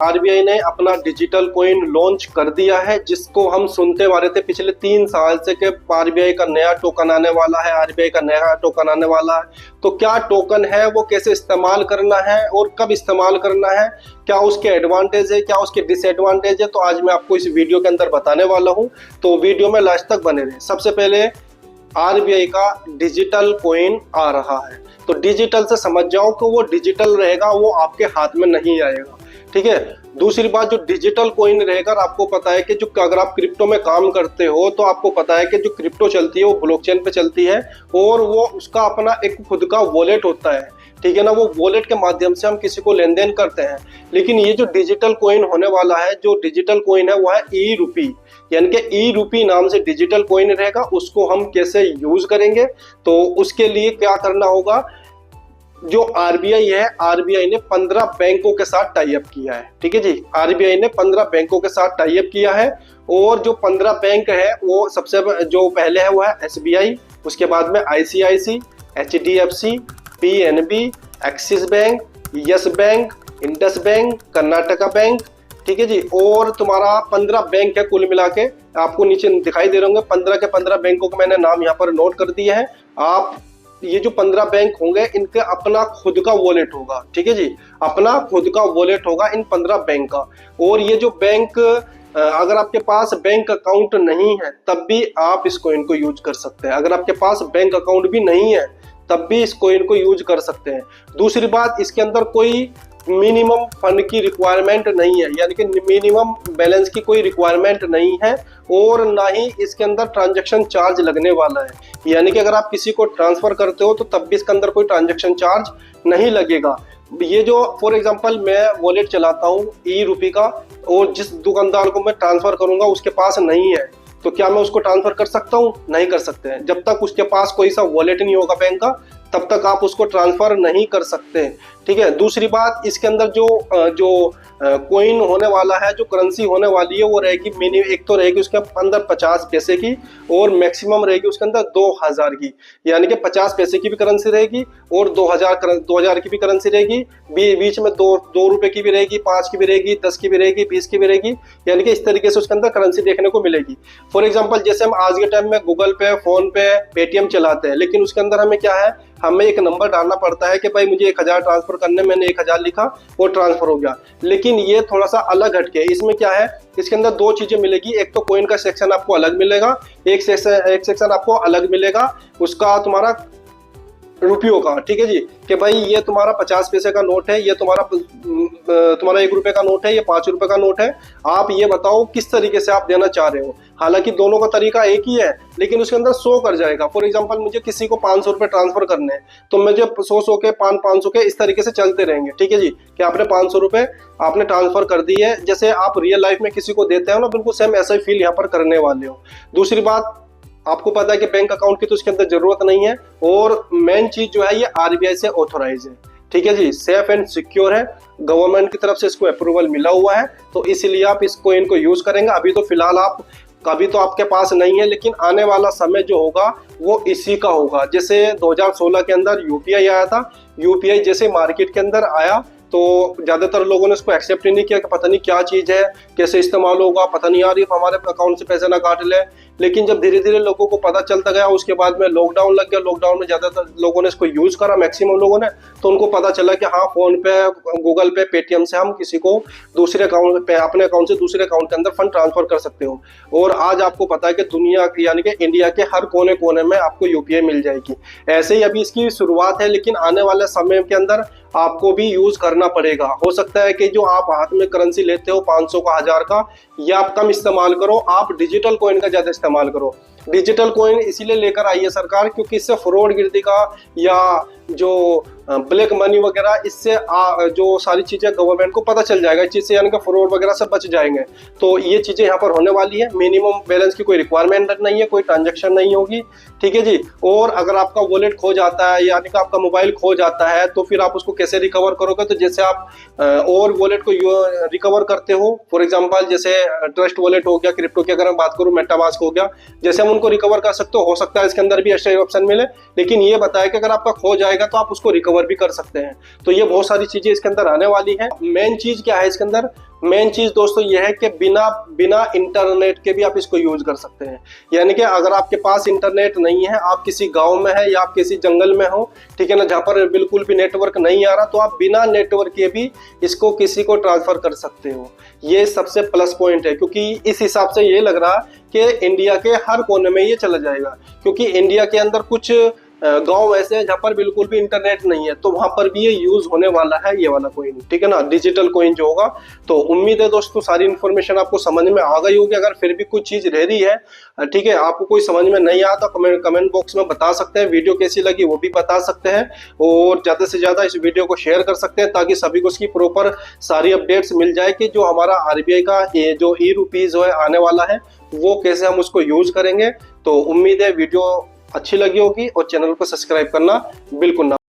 RBI ने अपना digital coin launch कर दिया है, जिसको हम सुनते आ रहे थे पिछले 3 साल से कि आरबीआई का नया टोकन आने वाला है, आरबीआई का नया टोकन आने वाला है। तो क्या टोकन है, वो कैसे इस्तेमाल करना है और कब इस्तेमाल करना है, क्या उसके एडवांटेज है, क्या उसके डिसएडवांटेज है, तो आज मैं आपको इस वीडियो के अंदर बताने वाला हूं। तो वीडियो में लास्ट तक बने रहे। सबसे पहले आरबीआई का डिजिटल कॉइन आ रहा है, तो डिजिटल से समझ जाओ कि वो डिजिटल रहेगा, वो आपके हाथ में नहीं आएगा, ठीक है। दूसरी बात, जो डिजिटल कॉइन रहेगा, आपको पता है कि जो अगर आप क्रिप्टो में काम करते हो तो आपको पता है कि जो क्रिप्टो चलती है वो ब्लॉकचेन पे चलती है और वो उसका अपना एक खुद का वॉलेट होता है, ठीक है ना। वो वॉलेट के माध्यम से हम किसी को लेन देन करते हैं। लेकिन ये जो डिजिटल कॉइन होने वाला है, जो डिजिटल कॉइन है वो है ई रूपी, यानी कि ई रूपी नाम से डिजिटल कॉइन रहेगा। उसको हम कैसे यूज करेंगे, तो उसके लिए क्या करना होगा, जो आरबीआई है, आरबीआई ने 15 बैंकों के साथ टाई अप किया है, ठीक है जी। आरबीआई ने 15 बैंकों के साथ टाई अप किया है और जो 15 बैंक है वो सबसे जो पहले है वो है एसबीआई, उसके बाद में ICIC, HDFC, PNB, Axis bank, Yes bank, Indus bank, Karnataka bank, ठीक है जी। और तुम्हारा 15 बैंक है कुल मिला के, आपको नीचे दिखाई दे रहे होंगे 15 के 15 बैंकों के मैंने नाम यहाँ पर नोट कर दिए हैं। आप ये जो 15 बैंक होंगे इनके अपना खुद का वॉलेट होगा, ठीक है जी, अपना खुद का वॉलेट होगा इन 15 बैंक का। और ये जो बैंक, अगर आपके पास बैंक अकाउंट नहीं है तब भी आप इस कॉइन को यूज कर सकते हैं। अगर आपके पास बैंक अकाउंट भी नहीं है तब भी इस कॉइन को यूज कर सकते हैं। दूसरी बात, इसके अंदर कोई मिनिमम फंड की रिक्वायरमेंट नहीं है, यानी कि मिनिमम बैलेंस की कोई रिक्वायरमेंट नहीं है और ना ही इसके अंदर ट्रांजैक्शन चार्ज लगने वाला है। यानी कि अगर आप किसी को ट्रांसफर करते हो तो तब भी इसके अंदर कोई ट्रांजैक्शन चार्ज नहीं लगेगा। ये जो फॉर एग्जांपल मैं वॉलेट चलाता हूँ ई रूपी का और जिस दुकानदार को मैं ट्रांसफर करूंगा उसके पास नहीं है, तो क्या मैं उसको ट्रांसफर कर सकता हूँ? नहीं कर सकते हैं। जब तक उसके पास कोई सा वॉलेट नहीं होगा बैंक का तब तक आप उसको ट्रांसफर नहीं कर सकते, ठीक है। दूसरी बात, इसके अंदर जो कॉइन होने वाला है, जो करेंसी होने वाली है वो रहेगी मिनिमम, एक तो रहेगी उसके अंदर 50 पैसे की और मैक्सिमम रहेगी उसके अंदर 2000 की, यानी कि 50 पैसे की भी करेंसी रहेगी और 2000 की भी करेंसी रहेगी। बीच में 2 रुपए की भी रहेगी, 5 की भी रहेगी, 10 की भी रहेगी, 20 की भी रहेगी, यानी कि इस तरीके से उसके अंदर करेंसी देखने को मिलेगी। फॉर एग्जाम्पल, जैसे हम आज के टाइम में गूगल पे, फोन पे, पेटीएम चलाते हैं, लेकिन उसके अंदर हमें क्या है, हमें एक नंबर डालना पड़ता है कि भाई मुझे 1000 ट्रांसफर करने, मैंने 1000 लिखा वो ट्रांसफर हो गया। लेकिन ये थोड़ा सा अलग हटके, इसमें क्या है, इसके अंदर 2 चीजें मिलेगी। एक तो कॉइन का सेक्शन आपको अलग मिलेगा, एक सेक्शन आपको अलग मिलेगा उसका तुम्हारा रुपयों का, ठीक है जी, कि भाई ये तुम्हारा 50 पैसे का नोट है, ये तुम्हारा 1 रुपए का नोट है, ये 5 रुपए का नोट है, आप ये बताओ किस तरीके से आप देना चाह रहे हो। हालांकि दोनों का तरीका एक ही है, लेकिन उसके अंदर 100 कर जाएगा। फॉर एग्जांपल, मुझे किसी को 500 रुपए ट्रांसफर करने हैं तो मुझे 100 के 500 के इस तरीके से चलते रहेंगे, ठीक है जी, कि आपने 500 रुपए आपने ट्रांसफर कर दी है। जैसे आप रियल लाइफ में किसी को देते हो ना, बिल्कुल सेम ऐसा ही फील यहाँ पर करने वाले हो। दूसरी बात, आपको पता है कि बैंक अकाउंट की तो इसके अंदर जरूरत नहीं है और मेन चीज जो है ये आरबीआई से ऑथोराइज है, ठीक है जी, सेफ एंड सिक्योर है, गवर्नमेंट की तरफ से इसको अप्रूवल मिला हुआ है, तो इसलिए आप इस कॉइन को यूज करेंगे। अभी तो फिलहाल कभी तो आपके पास नहीं है, लेकिन आने वाला समय जो होगा वो इसी का होगा। जैसे 2016 के अंदर यूपीआई आया था, यूपीआई जैसे मार्केट के अंदर आया तो ज्यादातर लोगों ने इसको एक्सेप्ट ही नहीं किया कि पता नहीं क्या चीज है, कैसे इस्तेमाल होगा, पता नहीं यार ये हमारे अकाउंट से पैसे ना काट ले। लेकिन जब धीरे धीरे लोगों को पता चलता गया, उसके बाद में लॉकडाउन लग गया, लॉकडाउन में ज्यादातर लोगों ने इसको यूज करा, मैक्सिमम लोगों ने, तो उनको पता चला कि हाँ, फोन पे, गूगल पे, पेटीएम से हम किसी को दूसरे अकाउंट पे, अपने अकाउंट से दूसरे अकाउंट के अंदर फंड ट्रांसफर कर सकते हो। और आज आपको पता है कि दुनिया यानी कि इंडिया के हर कोने कोने में आपको यूपीआई मिल जाएगी। ऐसे ही अभी इसकी शुरुआत है, लेकिन आने वाले समय के अंदर आपको भी यूज करना पड़ेगा। हो सकता है कि जो आप हाथ में करेंसी लेते हो 500 का, 1000 का, ये आप कम इस्तेमाल करो, आप डिजिटल कॉइन का ज्यादा इस्तेमाल करो। डिजिटल कॉइन इसीलिए लेकर आई है सरकार क्योंकि इससे फ्रॉड गिरती का या जो ब्लैक मनी वगैरह, इससे जो सारी चीजें गवर्नमेंट को पता चल जाएगा इस चीज से, यानी कि फ्रॉड वगैरह से बच जाएंगे। तो ये चीजें यहाँ पर होने वाली है। मिनिमम बैलेंस की कोई रिक्वायरमेंट नहीं है, कोई ट्रांजैक्शन नहीं होगी, ठीक है जी। और अगर आपका वॉलेट खो जाता है, यानी कि आपका मोबाइल खो जाता है, तो फिर आप उसको कैसे रिकवर करोगे? तो जैसे आप और वॉलेट को रिकवर करते हो, फॉर एग्जांपल जैसे ट्रस्ट वॉलेट हो गया, क्रिप्टो की अगर मैं बात करूं, मेटामास्क हो गया, जैसे हम उनको रिकवर कर सकते हो सकता है इसके अंदर भी एक्स्ट्रा ऑप्शन मिले, लेकिन ये बताया कि अगर आपका खो जाएगा तो आप उसको रिकवर भी कर सकते हैं। तो ये बहुत सारी चीजें इसके अंदर आने वाली है। मेन चीज क्या है इसके अंदर, मेन चीज दोस्तों यह है कि बिना बिना इंटरनेट के भी आप इसको यूज कर सकते हैं। यानी कि अगर आपके पास इंटरनेट नहीं है, आप किसी गांव में है या आप किसी जंगल में हो, ठीक है ना, जहां पर बिल्कुल भी नेटवर्क नहीं आ रहा, तो आप बिना नेटवर्क के भी इसको किसी को ट्रांसफर कर सकते हो। ये सबसे प्लस पॉइंट है, क्योंकि इस हिसाब से ये लग रहा कि इंडिया के हर कोने में ये चला जाएगा। क्योंकि इंडिया के अंदर कुछ गांव ऐसे हैं जहां पर बिल्कुल भी इंटरनेट नहीं है, तो वहां पर भी ये यूज होने वाला है, ये वाला कॉइन, ठीक है ना, डिजिटल कॉइन जो होगा। तो उम्मीद है दोस्तों सारी इन्फॉर्मेशन आपको समझ में आ गई होगी। अगर फिर भी कुछ चीज रह रही है, ठीक है, आपको कोई समझ में नहीं आया तो कमेंट बॉक्स में बता सकते हैं। वीडियो कैसी लगी वो भी बता सकते हैं, और ज्यादा से ज्यादा इस वीडियो को शेयर कर सकते हैं, ताकि सभी को इसकी प्रॉपर सारी अपडेट्स मिल जाए कि जो हमारा आरबीआई का ये जो ई-रुपीज जो है आने वाला है, वो कैसे हम उसको यूज करेंगे। तो उम्मीद है वीडियो अच्छी लगी होगी, और चैनल को सब्सक्राइब करना बिल्कुल ना